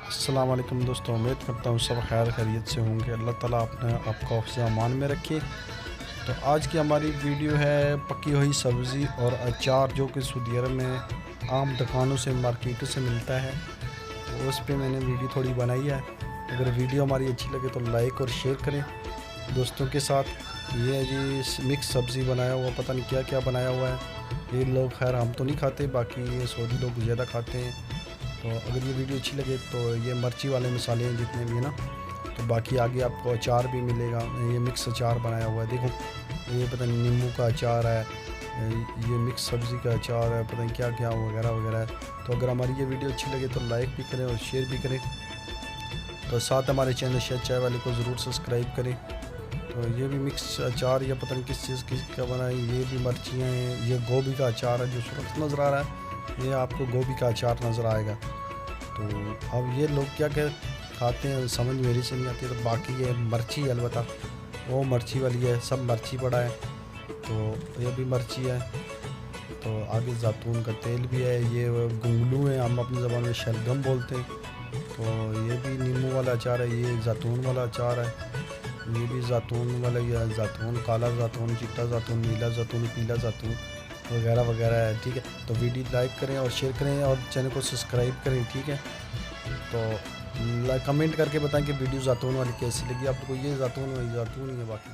السلام علیکم دوستوں، امید کرتا ہوں سب خیر خیریت سے ہوں گے۔ اللہ تعالیٰ آپ کو حفظ امان میں رکھے۔ تو آج کی ہماری ویڈیو ہے پکی ہوئی سبزی اور اچار جو کہ سعودی عرب میں عام دکانوں سے مارکیٹوں سے ملتا ہے، تو اس پہ میں نے ویڈیو تھوڑی بنائی ہے۔ اگر ویڈیو ہماری اچھی لگے تو لائک اور شیئر کریں دوستوں کے ساتھ۔ یہ ہے جی مکس سبزی بنایا ہوا، پتہ نہیں کیا کیا بنایا ہوا ہے۔ یہ لوگ خیر ہم تو نہیں کھاتے، باقی یہ سعودی لوگ زیادہ کھاتے ہیں۔ تو اگر یہ ویڈیو اچھی لگے تو یہ مرچی والے مسالے ہیں جتنے بھی ہیں نا، تو باقی آگے آپ کو اچار بھی ملے گا۔ یہ مکس اچار بنایا ہوا ہے، دیکھو یہ پتہ نہیں نیمبو کا اچار ہے، یہ مکس سبزی کا اچار ہے، پتہ نہیں کیا کیا وغیرہ وغیرہ ہے۔ تو اگر ہماری یہ ویڈیو اچھی لگے تو لائک بھی کریں اور شیئر بھی کریں، تو ساتھ ہمارے چینل شہد چائے والے کو ضرور سبسکرائب کریں۔ تو یہ بھی مکس اچار یا پتہ نہیں کس چیز کا بنا ہے، یہ بھی مرچیاں ہیں، یہ گوبھی کا اچار ہے جو سرخ نظر آ رہا ہے، یہ آپ کو گوبھی کا اچار نظر آئے گا۔ تو اب یہ لوگ کیا کھاتے ہیں سمجھ میری سے نہیں آتی۔ تو باقی یہ مرچی ہے، البتہ وہ مرچی والی ہے، سب مرچی پڑا ہے، تو یہ بھی مرچی ہے۔ تو آگے زیتون کا تیل بھی ہے، یہ گنگلو ہے، ہم اپنی زبان میں شلگم بولتے ہیں۔ تو یہ بھی نیمبو والا اچار ہے، یہ زیتون والا اچار ہے، یہ بھی زیتون والا ہی ہے، زیتون کالا زیتون، چٹا زیتون، نیلا زیتون، پیلا زیتون وغیرہ وغیرہ ہے، ٹھیک ہے۔ تو ویڈیو لائک کریں اور شیئر کریں اور چینل کو سبسکرائب کریں، ٹھیک ہے۔ تو کمنٹ کر کے بتائیں کہ ویڈیو زیتون والی کیسی لگی آپ کو۔ یہ زیتون ہی ہے باقی